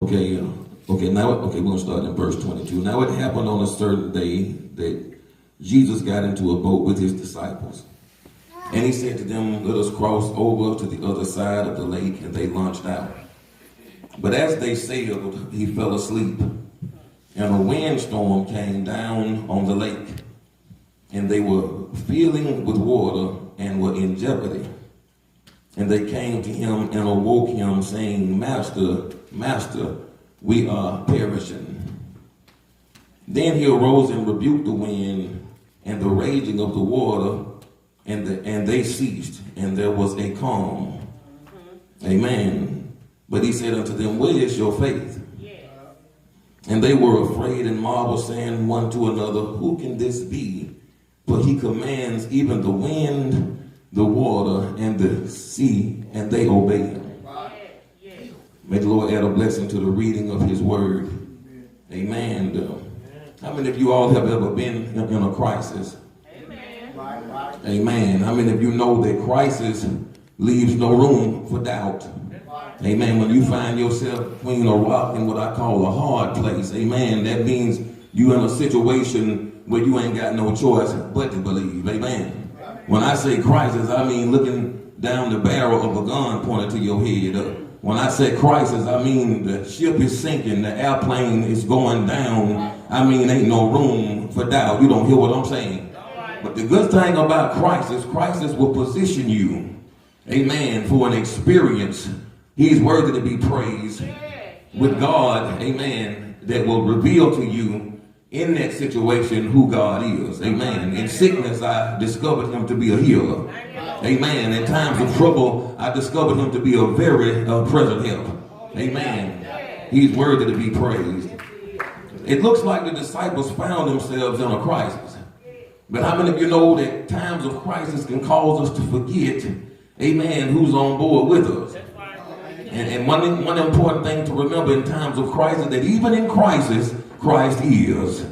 We're going to start in verse 22. Now it happened on a certain day that Jesus got into a boat with his disciples. And he said to them, let us cross over to the other side of the lake, and they launched out. But as they sailed, he fell asleep, and a windstorm came down on the lake, and they were filling with water and were in jeopardy. And they came to him and awoke him, saying, Master, Master, we are perishing. Then he arose and rebuked the wind and the raging of the water, and they ceased, and there was a calm. Amen. But he said unto them, where is your faith? And they were afraid and marveled, saying one to another, who can this be? For he commands even the wind, the water, and the sea, and they obey him. May the Lord add a blessing to the reading of his word. Amen. How many of you all have ever been in a crisis? Amen. How many of you know that crisis leaves no room for doubt? Amen. When you find yourself between a rock and what I call a hard place, amen, that means you're in a situation where you ain't got no choice but to believe. Amen. When I say crisis, I mean looking down the barrel of a gun pointed to your head. When I say crisis, I mean the ship is sinking, the airplane is going down. I mean, ain't no room for doubt. You don't hear what I'm saying. But the good thing about crisis will position you, amen, for an experience. He's worthy to be praised with God, amen, that will reveal to you in that situation who God is. Amen. In sickness, I discovered him to be a healer. Amen. In times of trouble, I discovered him to be a very present help. Amen. He's worthy to be praised. It looks like the disciples found themselves in a crisis. But how many of you know that times of crisis can cause us to forget, amen, who's on board with us? And one important thing to remember in times of crisis, that even in crisis, Christ is.